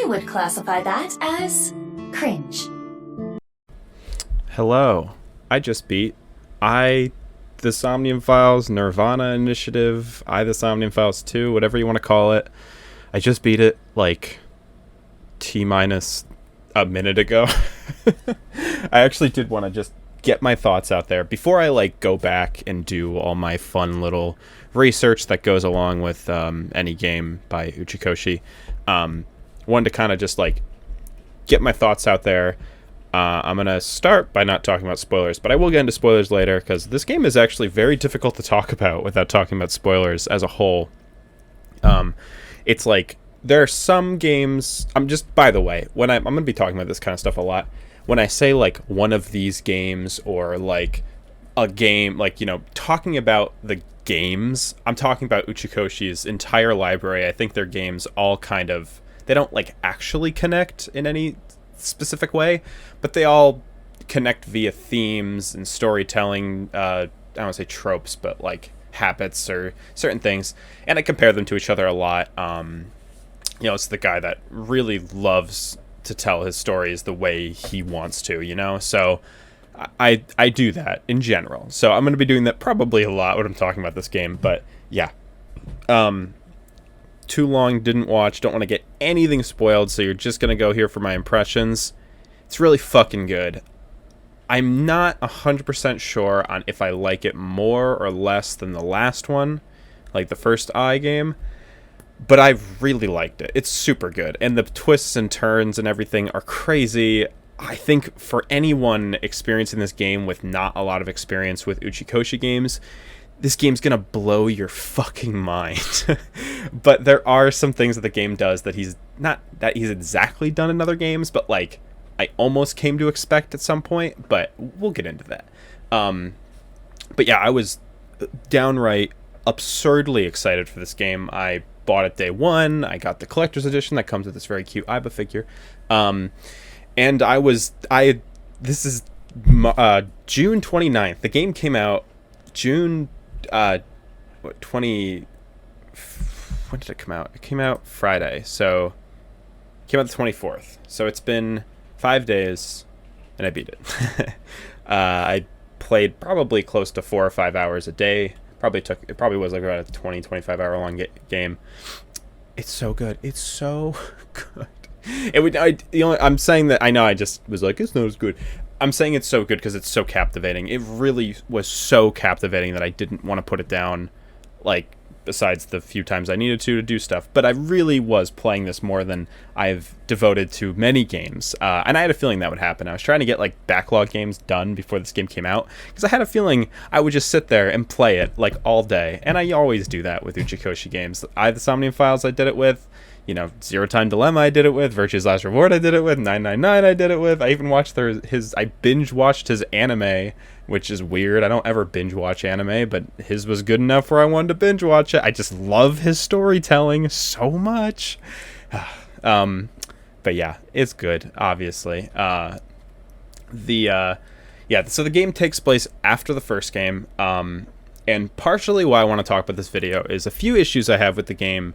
would classify that as cringe. Hello. I just beat I The Somnium Files, nirvanA Initiative, I The Somnium Files 2, whatever you want to call it. I just beat it like T-minus a minute ago. I actually did want to just get my thoughts out there before I like go back and do all my fun little research that goes along with any game by Uchikoshi. Wanted to kind of just like get my thoughts out there. I'm going to start by not talking about spoilers, but I will get into spoilers later because this game is actually very difficult to talk about without talking about spoilers as a whole. It's like there are some games, by the way, when I'm going to be talking about this kind of stuff a lot. When I say like one of these games or like a game, like, you know, talking about the games, I'm talking about Uchikoshi's entire library. I think their games all kind of, they don't like actually connect in any specific way, but they all connect via themes and storytelling. I don't want to say tropes, but like habits or certain things. And I compare them to each other a lot. You know, it's the guy that really loves to tell his stories the way he wants to, you know? So I do that in general. So I'm going to be doing that probably a lot when I'm talking about this game, but yeah. Too long, didn't watch, don't want to get anything spoiled, so you're just going to go here for my impressions. It's really fucking good. I'm not 100% sure on if I like it more or less than the last one, like the first Ai game, but I really liked it. It's super good, and the twists and turns and everything are crazy. I think for anyone experiencing this game with not a lot of experience with Uchikoshi games, this game's gonna blow your fucking mind. But there are some things that the game does that he's exactly done in other games, but like I almost came to expect at some point, but we'll get into that. But yeah, I was downright absurdly excited for this game. I bought it day one. I got the collector's edition that comes with this very cute Aiba figure. And this is June 29th. The game came out June 20, when did it come out? It came out Friday, so it came out the 24th. So it's been 5 days, and I beat it. I played probably close to 4 or 5 hours a day. It probably was like about a 20-25 hour long game. It's so good. It's so good. I'm saying that, I know I just was like, it's not as good. I'm saying it's so good because it's so captivating. It really was so captivating that I didn't want to put it down, like, besides the few times I needed to do stuff. But I really was playing this more than I've devoted to many games. And I had a feeling that would happen. I was trying to get, like, backlog games done before this game came out, because I had a feeling I would just sit there and play it, like, all day. And I always do that with Uchikoshi games. Ai The Somnium Files I did it with. You know, Zero Time Dilemma I did it with, Virtue's Last Reward I did it with, 999 I did it with. I even watched I binge watched his anime, which is weird. I don't ever binge watch anime, but his was good enough where I wanted to binge watch it. I just love his storytelling so much. But yeah, it's good, obviously. So the game takes place after the first game, and partially why I want to talk about this video is a few issues I have with the game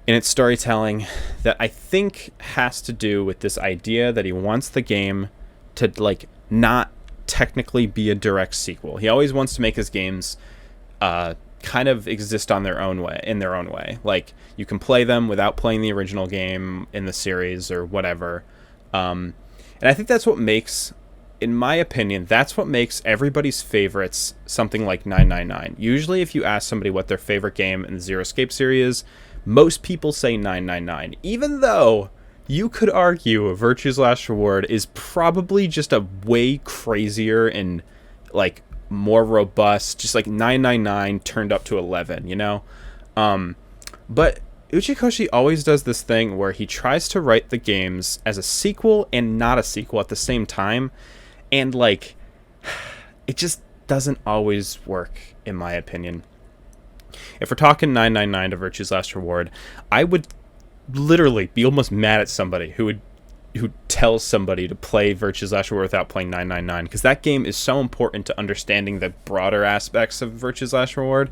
in its storytelling that I think has to do with this idea that he wants the game to, like, not technically be a direct sequel. He always wants to make his games kind of exist in their own way. Like, you can play them without playing the original game in the series or whatever. And I think that's what makes, in my opinion, that's what makes everybody's favorites something like 999. Usually if you ask somebody what their favorite game in the Zero Escape series is, most people say 999, even though you could argue Virtue's Last Reward is probably just a way crazier and, like, more robust, just like 999 turned up to 11, you know? But Uchikoshi always does this thing where he tries to write the games as a sequel and not a sequel at the same time, and, like, it just doesn't always work, in my opinion. If we're talking 999 to Virtue's Last Reward, I would literally be almost mad at somebody who tells somebody to play Virtue's Last Reward without playing 999, because that game is so important to understanding the broader aspects of Virtue's Last Reward.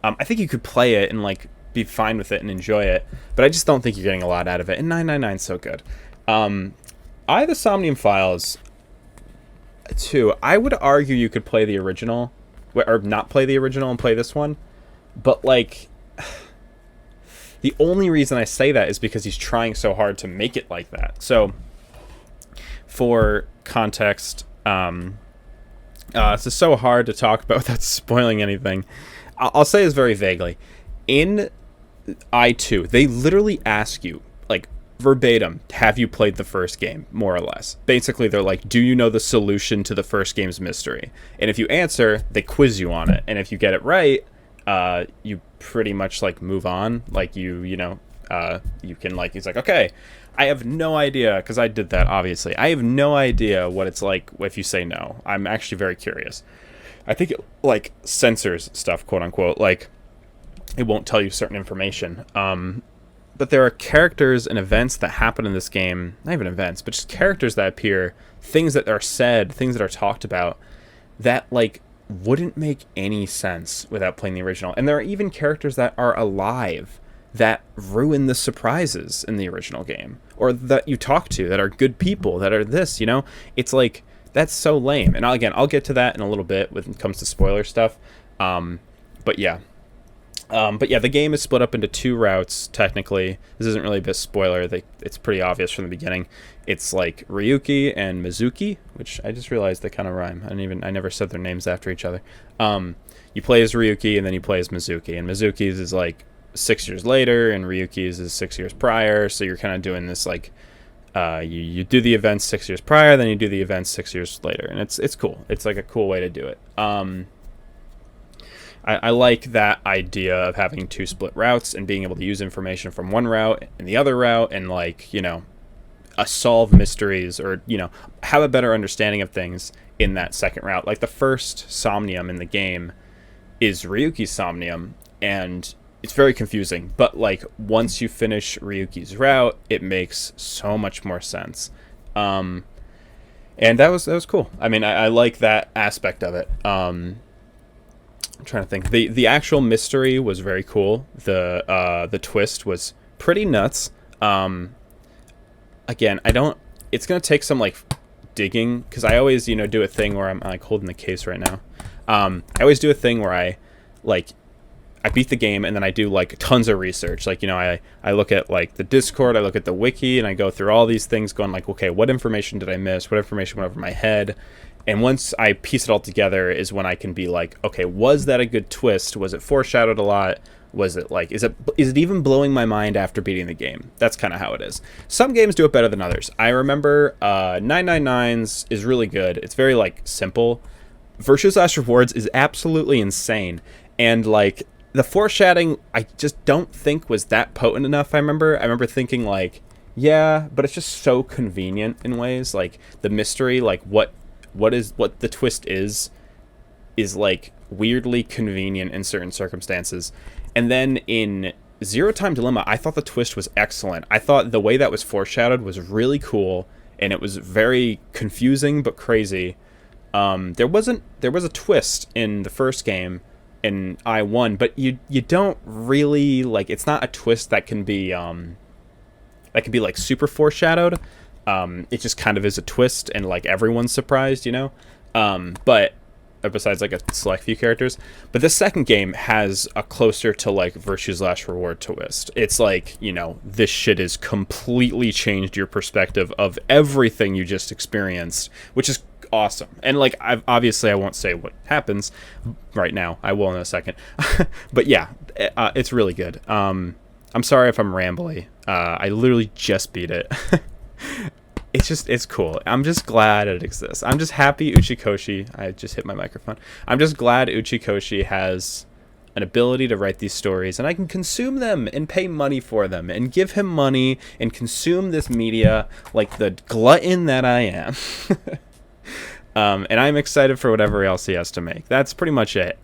I think you could play it and, like, be fine with it and enjoy it, but I just don't think you're getting a lot out of it. And 999 is so good. Ai The Somnium Files 2, I would argue you could play the original, or not play the original and play this one, but like, the only reason I say that is because he's trying so hard to make it like that. So, for context, this is so hard to talk about without spoiling anything. I'll say this very vaguely. In I2, they literally ask you, like, verbatim, have you played the first game, more or less. Basically, they're like, do you know the solution to the first game's mystery? And if you answer, they quiz you on it. And if you get it right, you pretty much, like, move on. Like, you can, like, he's like, okay, I have no idea, because I did that, obviously. I have no idea what it's like if you say no. I'm actually very curious. I think it, like, censors stuff, quote unquote. Like, it won't tell you certain information. But there are characters and events that happen in this game, not even events, but just characters that appear, things that are said, things that are talked about, that, like, wouldn't make any sense without playing the original. And there are even characters that are alive that ruin the surprises in the original game, or that you talk to that are good people, that are this, you know? It's like, that's so lame. And I'll get to that in a little bit when it comes to spoiler stuff. But yeah, the game is split up into 2 routes, technically. This isn't really a bit spoiler. It's pretty obvious from the beginning. It's like Ryuki and Mizuki, which I just realized they kind of rhyme. I never said their names after each other. You play as Ryuki, and then you play as Mizuki. And Mizuki's is like 6 years later, and Ryuki's is 6 years prior. So you're kind of doing this, like, you do the events 6 years prior, then you do the events 6 years later. And it's cool. It's like a cool way to do it. I like that idea of having 2 split routes and being able to use information from one route and the other route, and, like, you know, solve mysteries, or, you know, have a better understanding of things in that second route. Like, the first Somnium in the game is Ryuki's Somnium, and it's very confusing, but, like, once you finish Ryuki's route, it makes so much more sense. And that was cool. I mean, I like that aspect of it. I'm trying to think. The actual mystery was very cool. The twist was pretty nuts. Again, it's gonna take some, like, digging, because I always, you know, do a thing where I'm, like, holding the case right now. I always do a thing where I beat the game, and then I do, like, tons of research. Like, you know, I look at, like, the Discord, I look at the wiki, and I go through all these things going, like, okay, what information did I miss? What information went over my head? And once I piece it all together is when I can be like, okay, was that a good twist? Was it foreshadowed a lot? Was it, like, is it even blowing my mind after beating the game? That's kind of how it is. Some games do it better than others. I remember 999's is really good. It's very, like, simple. Virtue's Last Rewards is absolutely insane. And, like, the foreshadowing, I just don't think was that potent enough. I remember thinking, like, yeah, but it's just so convenient in ways. Like, the mystery, like, what the twist is like weirdly convenient in certain circumstances. And then in Zero Time Dilemma, I thought the twist was excellent. I thought the way that was foreshadowed was really cool, and it was very confusing but crazy. There was a twist in the first game in I1, but you don't really, like, it's not a twist that can be like super foreshadowed. It just kind of is a twist, and, like, everyone's surprised, you know? But besides, like, a select few characters. But the second game has a closer to, like, Virtue's Last Reward twist. It's like, you know, this shit has completely changed your perspective of everything you just experienced, which is awesome. And, like, I won't say what happens right now. I will in a second. But yeah, it's really good. I'm sorry if I'm rambly. I literally just beat it. It's cool. I'm just glad it exists. I'm just happy Uchikoshi, I just hit my microphone. I'm just glad Uchikoshi has an ability to write these stories, and I can consume them and pay money for them and give him money and consume this media like the glutton that I am. And I'm excited for whatever else he has to make. That's pretty much it.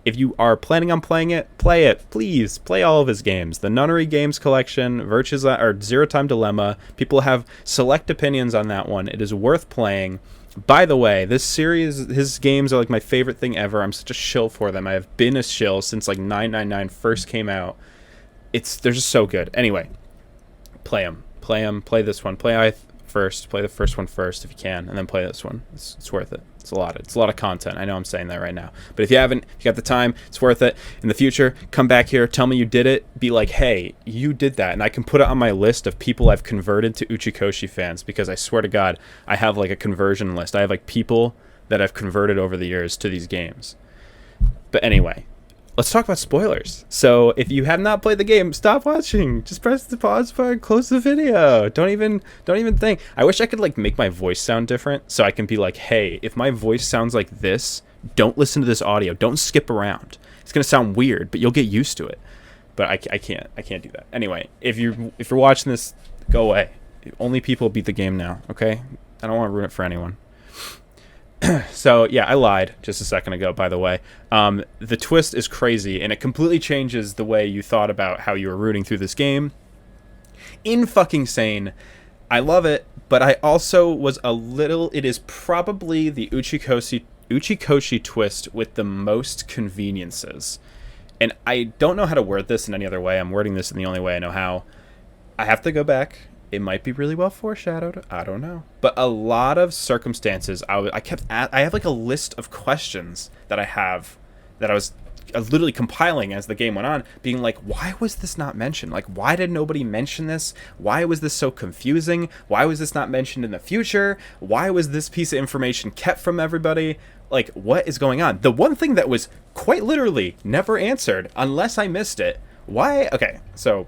If you are planning on playing it, play it. Please, play all of his games. The Nunnery Games Collection, Zero Time Dilemma. People have select opinions on that one. It is worth playing. By the way, this series, his games are like my favorite thing ever. I'm such a shill for them. I have been a shill since like 999 first came out. They're just so good. Anyway, play them. Play this one. Play I first. Play the first one first if you can, and then play this one. It's worth it. It's a lot of content. I know I'm saying that right now, but if you haven't, if you got the time, it's worth it. In the future, come back here, tell me you did it. Be like, hey, you did that, and I can put it on my list of people I've converted to Uchikoshi fans, because I swear to God, I have like a conversion list. I have like people that I've converted over the years to these games. But anyway, let's talk about spoilers. So if you have not played the game, stop watching. Just press the pause button, close the video. Don't even think. I wish I could like make my voice sound different, so I can be like, hey, if my voice sounds like this, don't listen to this audio. Don't skip around. It's gonna sound weird, but you'll get used to it. But I can't do that. Anyway, if you're watching this, go away. Only people beat the game now, okay? I don't want to ruin it for anyone. So yeah, I lied just a second ago, by the way. The twist is crazy, and it completely changes the way you thought about how you were rooting through this game. Fucking sane. I love it, but I also was a little... It is probably the Uchikoshi twist with the most conveniences. And I don't know how to word this in any other way. I'm wording this in the only way I know how. I have to go back. It might be really well foreshadowed. I don't know. But a lot of circumstances, I have like a list of questions that I was literally compiling as the game went on, being like, why was this not mentioned? Like, why did nobody mention this? Why was this so confusing? Why was this not mentioned in the future? Why was this piece of information kept from everybody? Like, what is going on? The one thing that was quite literally never answered, unless I missed it. Why? Okay, so...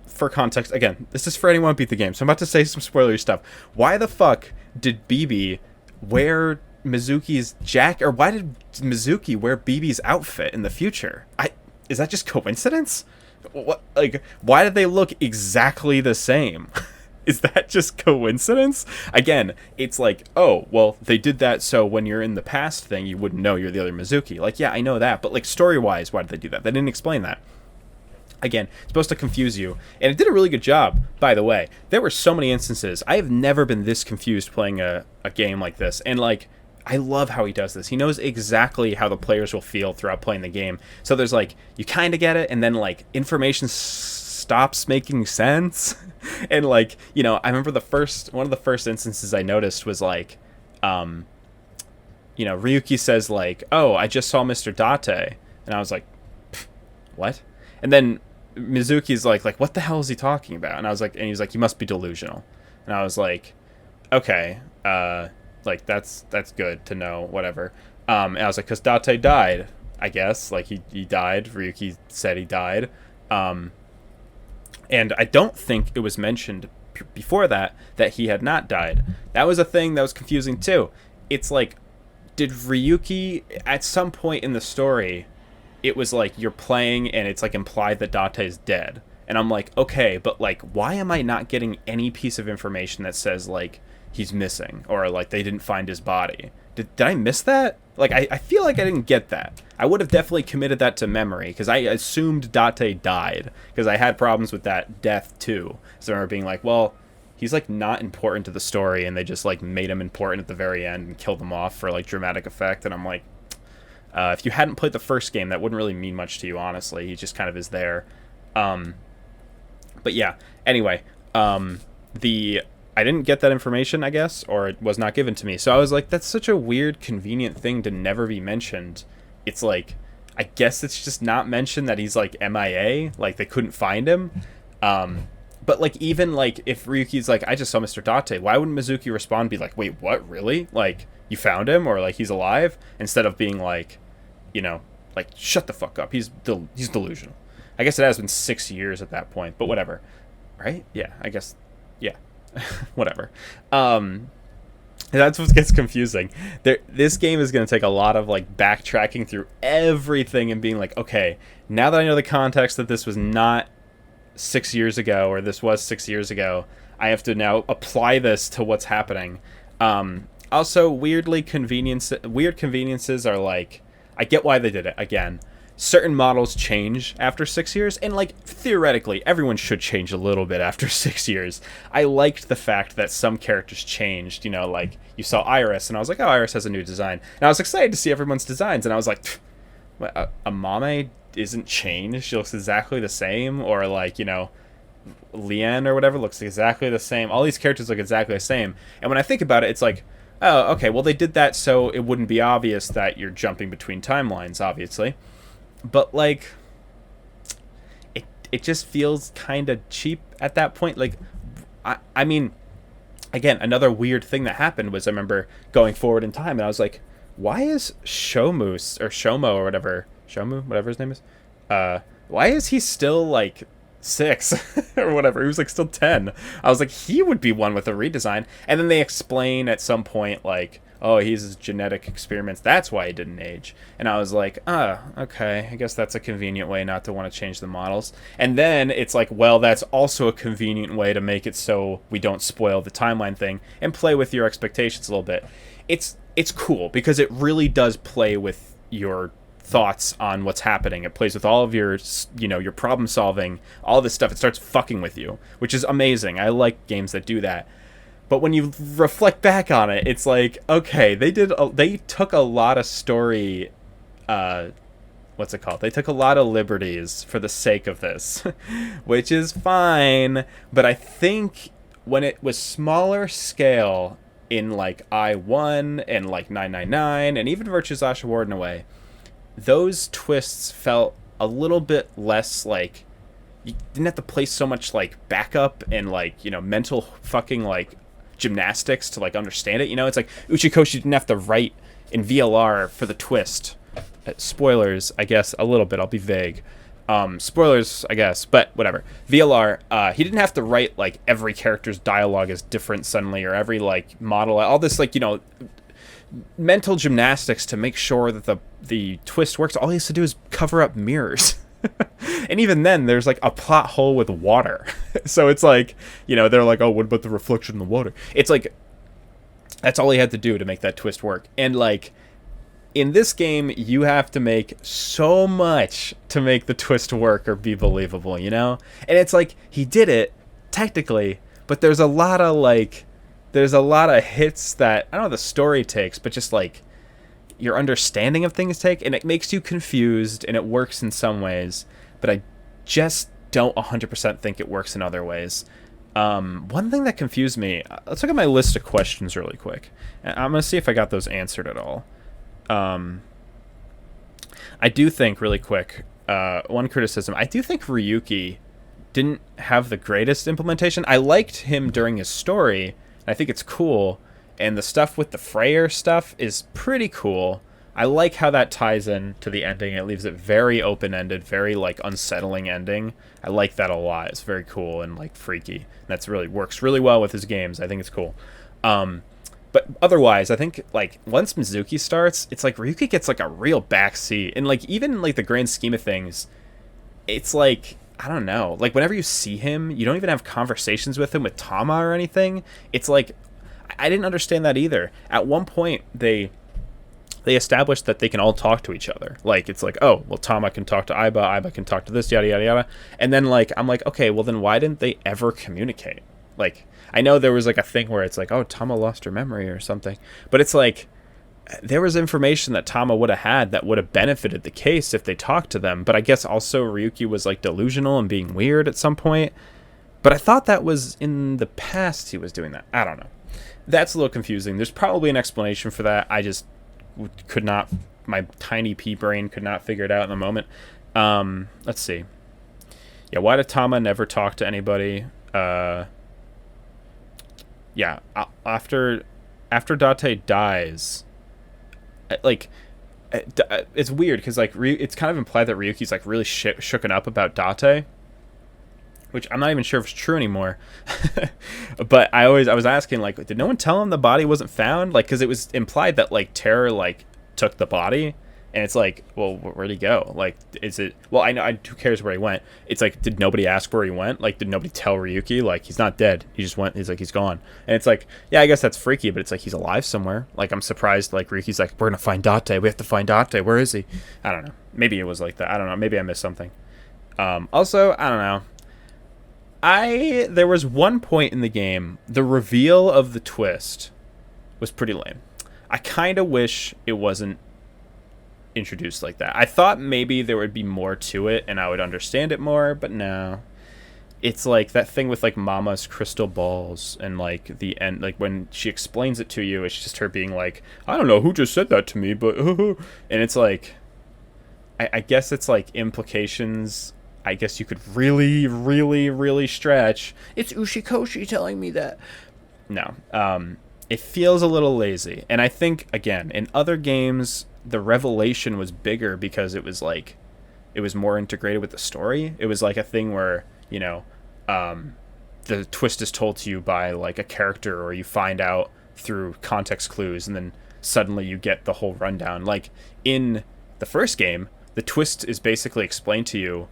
For context, again, this is for anyone who beat the game, so I'm about to say some spoilery stuff. Why the fuck did BB wear Mizuki's jacket, or why did Mizuki wear BB's outfit in the future? Is that just coincidence? What, like, why did they look exactly the same? Is that just coincidence? Again, it's like, oh, well, they did that so when you're in the past thing, you wouldn't know you're the other Mizuki. Like, yeah, I know that, but like story-wise, why did they do that? They didn't explain that. Again, it's supposed to confuse you, and it did a really good job, by the way. There were so many instances. I have never been this confused playing a game like this, and like, I love how he does this. He knows exactly how the players will feel throughout playing the game. So there's like, you kind of get it, and then like, information stops making sense. And like, you know, I remember one of the first instances I noticed was like, you know, Ryuki says like, oh, I just saw Mr. Date, and I was like, what? And then Mizuki's like, what the hell is he talking about? And I was like, and he's like, you must be delusional. And I was like, okay, like that's good to know, whatever. And I was like, because Date died, I guess. Like he died. Ryuki said he died. And I don't think it was mentioned before that he had not died. That was a thing that was confusing too. It's like, did Ryuki at some point in the story, it was like you're playing and it's like implied that Date is dead. And I'm like, okay, but like, why am I not getting any piece of information that says like he's missing or like they didn't find his body? Did I miss that? Like, I feel like I didn't get that. I would have definitely committed that to memory because I assumed Date died because I had problems with that death too. So I remember being like, well, he's like not important to the story and they just like made him important at the very end and killed him off for like dramatic effect. And I'm like, if you hadn't played the first game, that wouldn't really mean much to you, honestly. He just kind of is there. But yeah, anyway, I didn't get that information, I guess, or it was not given to me. So I was like, that's such a weird, convenient thing to never be mentioned. It's like, I guess it's just not mentioned that he's like MIA, like they couldn't find him. But like, even like if Ryuki's like, I just saw Mr. Date, why wouldn't Mizuki respond and be like, wait, what, really? Like, you found him, or like he's alive, instead of being like, you know, like, shut the fuck up, he's delusional. I guess it has been 6 years at that point, but whatever, right? Yeah, I guess, yeah. Whatever. That's what gets confusing. This game is going to take a lot of like backtracking through everything and being like, okay, now that I know the context that this was not 6 years ago, or this was 6 years ago, I have to now apply this to what's happening. Also, weird conveniences are like, I get why they did it again. certain models change after 6 years, and like theoretically everyone should change a little bit after 6 years. I liked the fact that some characters changed, like you saw Iris and I was like, oh, Iris has a new design, and I was excited to see everyone's designs, and I was like, what, Amame isn't changed, she looks exactly the same, or like, Leanne or whatever looks exactly the same, all these characters look exactly the same. And when I think about it, it's like, oh, okay, well they did that so it wouldn't be obvious that you're jumping between timelines, obviously. But like, it just feels kind of cheap at that point. Like, I mean, again, another weird thing that happened was I remember going forward in time, and I was like, why is Shomo or whatever, Shomu, whatever his name is, why is he still like 6 or whatever? He was like still 10. I was like, he would be one with a redesign. And then they explain at some point like, oh, he's genetic experiments, that's why he didn't age. And I was like, okay, I guess that's a convenient way not to want to change the models. And then it's like, well, that's also a convenient way to make it so we don't spoil the timeline thing and play with your expectations a little bit. It's cool because it really does play with your thoughts on what's happening. It plays with all of your, your problem solving, all this stuff. It starts fucking with you, which is amazing. I like games that do that. But when you reflect back on it, it's like, okay, they took a lot of story, what's it called? They took a lot of liberties for the sake of this, which is fine. But I think when it was smaller scale in like I-1 and like 999 and even Virtue's Last Reward in a way, those twists felt a little bit less like, you didn't have to play so much like backup and like, mental fucking like gymnastics to like understand it. It's like Uchikoshi didn't have to write in VLR for the twist. Spoilers, I guess, a little bit. I'll be vague. Spoilers, I guess, but whatever. VLR, he didn't have to write like every character's dialogue is different suddenly, or every like model, all this like, mental gymnastics to make sure that the twist works. All he has to do is cover up mirrors. And even then there's like a plot hole with water. So it's like, they're like, oh, what about the reflection in the water? It's like, that's all he had to do to make that twist work. And like, in this game, you have to make so much to make the twist work or be believable, And it's like, he did it, technically, but there's a lot of hits that, I don't know, the story takes, but just like, your understanding of things take, and it makes you confused, and it works in some ways, but I just don't 100% think it works in other ways. One thing that confused me, let's look at my list of questions really quick. I'm going to see if I got those answered at all. I do think, really quick, one criticism, I do think Ryuki didn't have the greatest implementation. I liked him during his story, and I think it's cool, and the stuff with the Freyr stuff is pretty cool. I like how that ties in to the ending. It leaves it very open-ended, very like unsettling ending. I like that a lot. It's very cool and like freaky. And that's really works really well with his games. I think it's cool. But otherwise, I think like once Mizuki starts, it's like Ryuki gets like a real backseat, and like even like the grand scheme of things, it's like, I don't know. Like whenever you see him, you don't even have conversations with him with Tama or anything. It's like, I didn't understand that either. At one point, they established that they can all talk to each other. Like, it's like, oh, well, Tama can talk to Aiba can talk to this, yada, yada, yada. And then, like, I'm like, okay, well, then why didn't they ever communicate? Like, I know there was, like, a thing where it's like, oh, Tama lost her memory or something. But it's like, there was information that Tama would have had that would have benefited the case if they talked to them. But I guess also Ryuki was, like, delusional and being weird at some point. But I thought that was in the past he was doing that. I don't know. That's a little confusing. There's probably an explanation for that. I just could not, my tiny pea brain could not figure it out in the moment. Let's see. Yeah, why did Tama never talk to anybody? Yeah, after Date dies, like, it's weird because like it's kind of implied that Ryuki's like really shooken up about Date, which I'm not even sure if it's true anymore. But I was asking, like, did no one tell him the body wasn't found? Like, because it was implied that, like, Terror, like, took the body. And it's like, well, where'd he go? Like, is it? Well, I know. Who cares where he went? It's like, did nobody ask where he went? Like, did nobody tell Ryuki? Like, he's not dead. He just went. He's like, he's gone. And it's like, yeah, I guess that's freaky, but it's like he's alive somewhere. Like, I'm surprised. Like, Ryuki's like, we're gonna find Date. We have to find Date. Where is he? I don't know. Maybe it was like that. I don't know. Maybe I missed something. Also, I don't know. There was one point in the game, the reveal of the twist was pretty lame. I kind of wish it wasn't introduced like that. I thought maybe there would be more to it and I would understand it more, but no. It's like that thing with like Mama's crystal balls and like the end, like when she explains it to you, it's just her being like, I don't know who just said that to me, but and it's like, I guess it's like implications. I guess you could really, really, really stretch. It's Uchikoshi telling me that. No. It feels a little lazy. And I think, again, in other games, the revelation was bigger because it was like, it was more integrated with the story. It was like a thing where, you know, the twist is told to you by like a character, or you find out through context clues, and then suddenly you get the whole rundown. Like in the first game, the twist is basically explained to you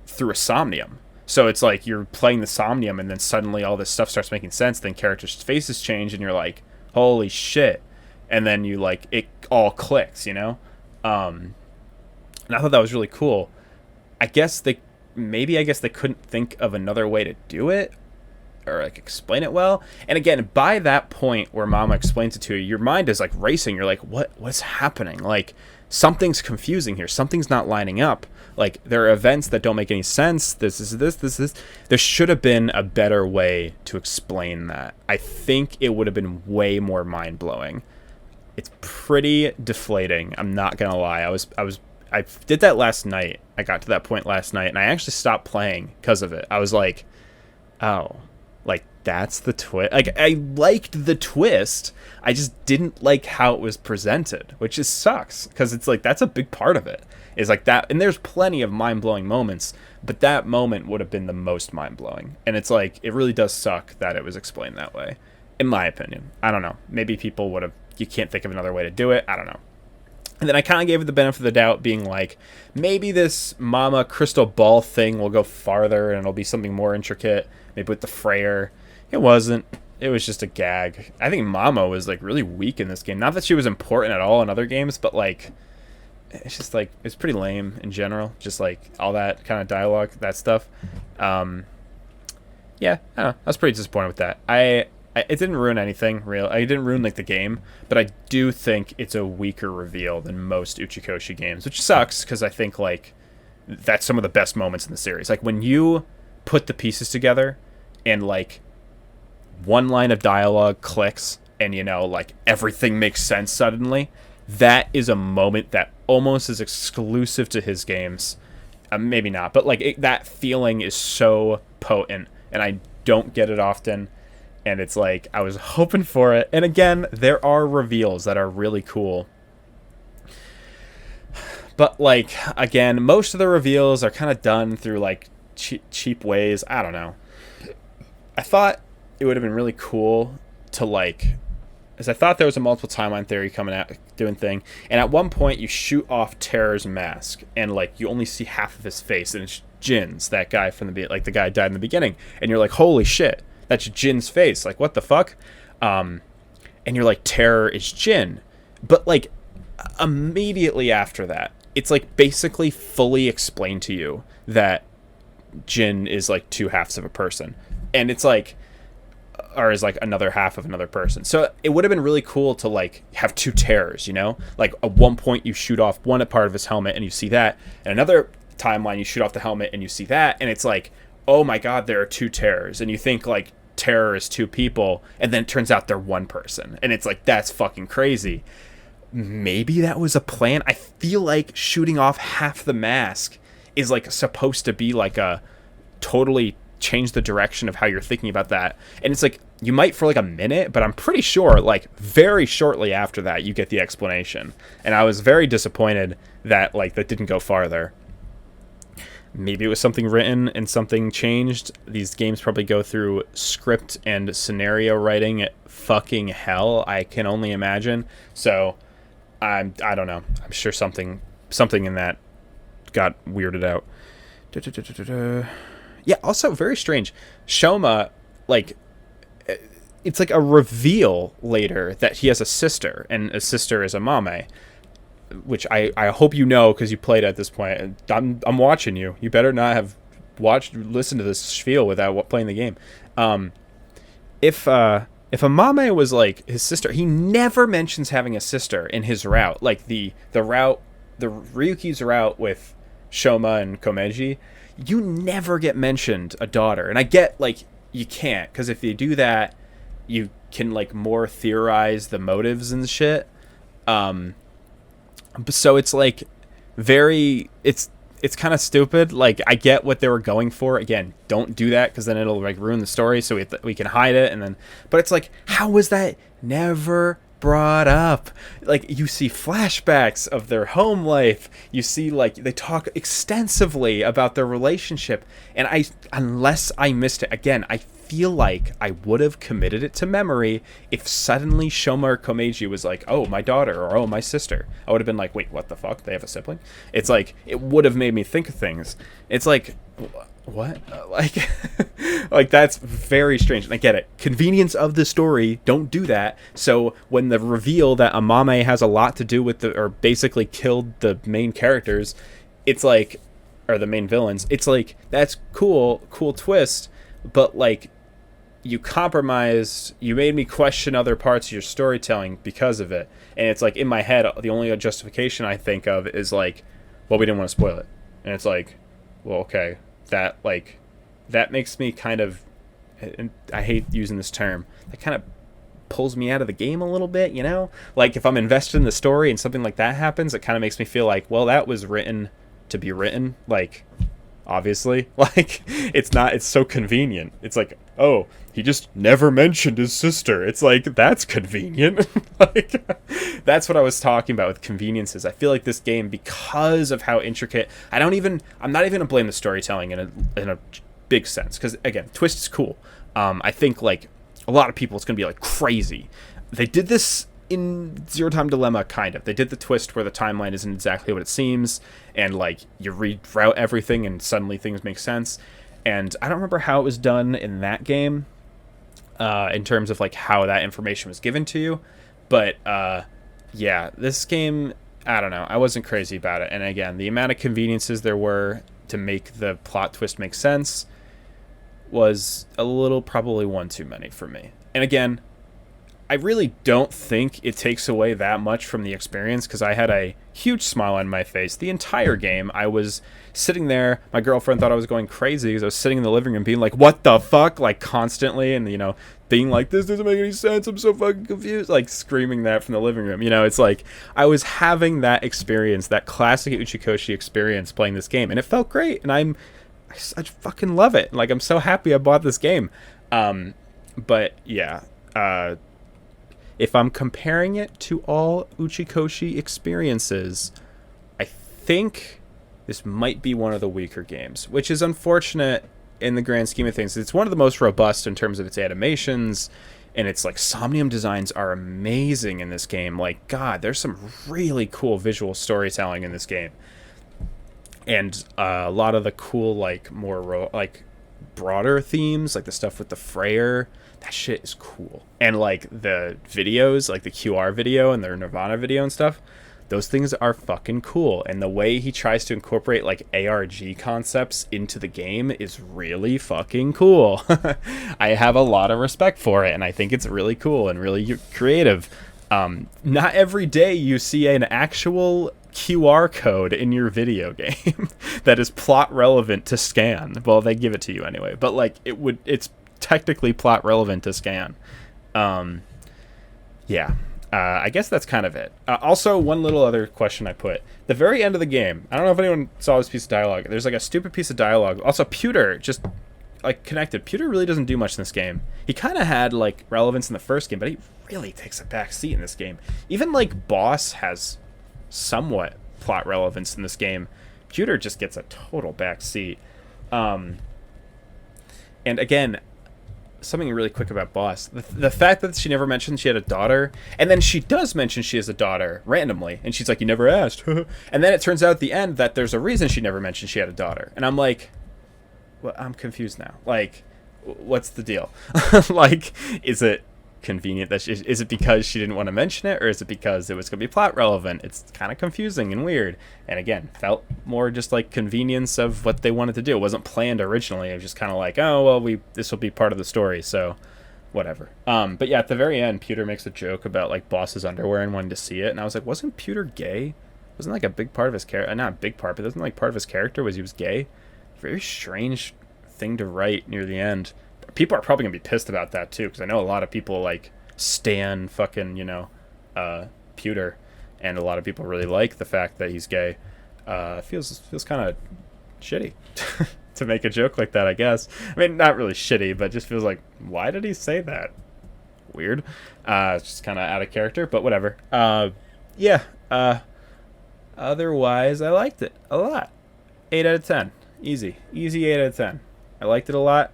through a somnium. So it's like you're playing the somnium and then suddenly all this stuff starts making sense. Then characters' faces change and you're like, holy shit. And then you like, it all clicks, you know? And I thought that was really cool. I guess they couldn't think of another way to do it or like explain it well. And again, by that point where Mama explains it to you, your mind is like racing. You're like, what's happening? Like something's confusing here. Something's not lining up. Like there are events that don't make any sense. This is this. There should have been a better way to explain that. I think it would have been way more mind blowing. It's pretty deflating. I'm not gonna lie. I did that last night. I got to that point last night, and I actually stopped playing because of it. I was like, oh, like that's the twist. Like I liked the twist. I just didn't like how it was presented, which just sucks because it's like that's a big part of it. Is like that, and there's plenty of mind-blowing moments, but that moment would have been the most mind-blowing. And it's like it really does suck that it was explained that way, in my opinion. I don't know. Maybe people would have. You can't think of another way to do it. I don't know. And then I kind of gave it the benefit of the doubt, being like, maybe this Mama crystal ball thing will go farther and it'll be something more intricate. Maybe with the Freyr. It wasn't. It was just a gag. I think Mama was like really weak in this game. Not that she was important at all in other games, but like, it's just like, it's pretty lame in general. Just like all that kind of dialogue, that stuff. Yeah, I don't know. I was pretty disappointed with that. It didn't ruin anything real. I didn't ruin like the game, but I do think it's a weaker reveal than most Uchikoshi games, which sucks because I think like that's some of the best moments in the series. Like when you put the pieces together and like one line of dialogue clicks and you know like everything makes sense suddenly. That is a moment that almost is exclusive to his games. Maybe not, but like that feeling is so potent, and I don't get it often. And it's like, I was hoping for it. And again, there are reveals that are really cool. But like, again, most of the reveals are kind of done through like cheap ways. I don't know. I thought it would have been really cool to like, as I thought there was a multiple timeline theory coming out, doing thing. And at one point you shoot off Terror's mask and like, you only see half of his face. And it's Jin's, that guy from the guy who died in the beginning. And you're like, holy shit. That's Jin's face. Like, what the fuck? And you're like, Terror is Jin. But, like, immediately after that, it's, like, basically fully explained to you that Jin is, like, two halves of a person. And it's, like, or is, like, another half of another person. So it would have been really cool to, like, have two Terrors, you know? Like, at one point you shoot off one part of his helmet and you see that. And another timeline you shoot off the helmet and you see that. And it's, like, oh, my God, there are two Terrors. And you think, like, Terror is two people, and then it turns out they're one person, and it's like, that's fucking crazy. Maybe that was a plan. I feel like shooting off half the mask is like supposed to be like a totally change the direction of how you're thinking about that, and it's like you might for like a minute, but I'm pretty sure like very shortly after that you get the explanation, and I was very disappointed that like that didn't go farther. Maybe it was something written and something changed. These games probably go through script and scenario writing at fucking hell, I can only imagine. So I don't know. I'm sure something something in that got weirded out. Yeah, also very strange. Shoma, like, it's like a reveal later that he has a sister, and a sister is a mame, which I hope you know because you played at this point. I'm watching you. You better not have listened to this spiel without playing the game. If a mame was like his sister, he never mentions having a sister in his route. Like the Ryuki's route with Shoma and Komeiji, you never get mentioned a daughter. And I get, like, you can't, because if you do that, you can, like, more theorize the motives and shit. So it's, like, it's kind of stupid. Like, I get what they were going for. Again, don't do that, because then it'll, like, ruin the story, so we can hide it, and then... But it's like, how was that never brought up? Like, you see flashbacks of their home life, you see, like, they talk extensively about their relationship, and unless I missed it, again, I feel like I would have committed it to memory if suddenly Shoma or Komeiji was like, oh, my daughter, or oh, my sister. I would have been like, wait, what the fuck? They have a sibling? It's like, it would have made me think of things. It's like, what? Like, like, that's very strange. And I get it. Convenience of the story, don't do that. So when the reveal that Amame has a lot to do with or basically killed the main characters, it's like, or the main villains, it's like, that's cool twist, but like, you compromised, you made me question other parts of your storytelling because of it. And it's like, in my head, the only justification I think of is like, well, we didn't want to spoil it. And it's like, well, okay, that makes me kind of, and I hate using this term, that kind of pulls me out of the game a little bit, you know? Like, if I'm invested in the story and something like that happens, it kind of makes me feel like, well, that was written to be written, like, obviously. Like, it's so convenient. It's like, oh, he just never mentioned his sister. It's like, that's convenient. Like, that's what I was talking about with conveniences. I feel like this game, because of how intricate, I'm not even gonna blame the storytelling in a big sense, because again, twist is cool. I think, like, a lot of people, it's gonna be like crazy. They did this in Zero Time Dilemma, kind of. They did the twist where the timeline isn't exactly what it seems, and like, you reroute everything and suddenly things make sense. And I don't remember how it was done in that game, in terms of like how that information was given to you, but yeah, this game, I don't know, I wasn't crazy about it. And again, the amount of conveniences there were to make the plot twist make sense was a little, probably one too many for me. And again, I really don't think it takes away that much from the experience, because I had a huge smile on my face the entire game. I was sitting there, my girlfriend thought I was going crazy because I was sitting in the living room being like, what the fuck, like, constantly, and, you know, being like, this doesn't make any sense, I'm so fucking confused, like, screaming that from the living room. You know, it's like, I was having that experience, that classic Uchikoshi experience playing this game, and it felt great, and I fucking love it. Like, I'm so happy I bought this game. But yeah, if I'm comparing it to all Uchikoshi experiences, I think this might be one of the weaker games, which is unfortunate in the grand scheme of things. It's one of the most robust in terms of its animations, and its, like, Somnium designs are amazing in this game. Like, God, there's some really cool visual storytelling in this game. And a lot of the cool, like, more like broader themes, like the stuff with the Freyr, that shit is cool. And like the videos, like the QR video and the nirvanA video and stuff, those things are fucking cool. And the way he tries to incorporate like ARG concepts into the game is really fucking cool. I have a lot of respect for it, and I think it's really cool and really creative. Not every day you see an actual QR code in your video game that is plot relevant to scan. Well, they give it to you anyway, but like, it's technically plot relevant to scan. Yeah, I guess that's kind of it. Also, one little other question I put. The very end of the game, I don't know if anyone saw this piece of dialogue. There's like a stupid piece of dialogue. Also, Pewter, just like connected. Pewter really doesn't do much in this game. He kind of had like relevance in the first game, but he really takes a back seat in this game. Even like Boss has somewhat plot relevance in this game. Pewter just gets a total back seat. And again, something really quick about Boss. The fact that she never mentioned she had a daughter, and then she does mention she has a daughter randomly, and she's like, "You never asked," and then it turns out at the end that there's a reason she never mentioned she had a daughter, and I'm like, well, I'm confused now. Like, what's the deal? Like, is it convenient that is it because she didn't want to mention it, or is it because it was going to be plot relevant? It's kind of confusing and weird, and again, felt more just like convenience of what they wanted to do. It wasn't planned originally. It was just kind of like, oh well, this will be part of the story, so whatever. But yeah, at the very end, Pewter makes a joke about like Boss's underwear and wanting to see it, and I was like, wasn't Pewter gay? Wasn't like a big part of his character? Not a big part, but wasn't like part of his character was he was gay? Very strange thing to write near the end. People are probably gonna be pissed about that too, because I know a lot of people like stan fucking Pewter, and a lot of people really like the fact that he's gay. Feels kind of shitty to make a joke like that, I guess. I mean, not really shitty, but just feels like, why did he say that? Weird. It's just kind of out of character, but whatever. Yeah. Otherwise, I liked it a lot. 8 out of 10. Easy 8 out of 10. I liked it a lot.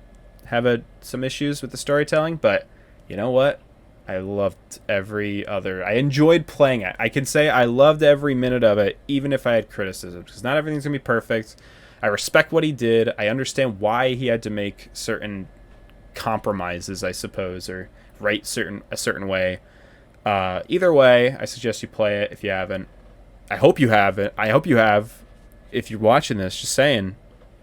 Have some issues with the storytelling, but you know what? I loved I enjoyed playing it. I can say I loved every minute of it, even if I had criticism, because not everything's gonna be perfect. I respect what he did. I understand why he had to make certain compromises, I suppose, or write a certain way. Either way, I suggest you play it if you haven't. I hope you have it. I hope you have. If you're watching this, just saying,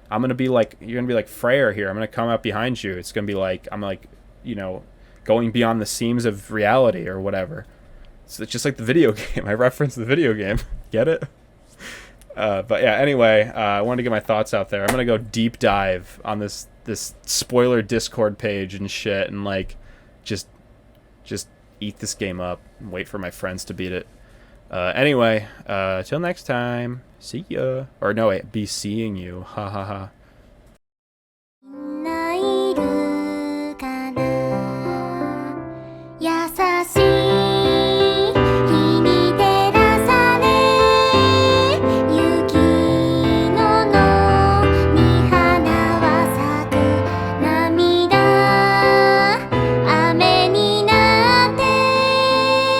you're gonna be like Freyr here. I'm gonna come up behind you. It's gonna be like going beyond the seams of reality or whatever. So it's just like the video game. I referenced the video game. Get it? But yeah. Anyway, I wanted to get my thoughts out there. I'm gonna go deep dive on this spoiler Discord page and shit, and like just eat this game up and wait for my friends to beat it. Anyway, till next time. See ya. Or no, wait, be seeing you. Ha ha ha.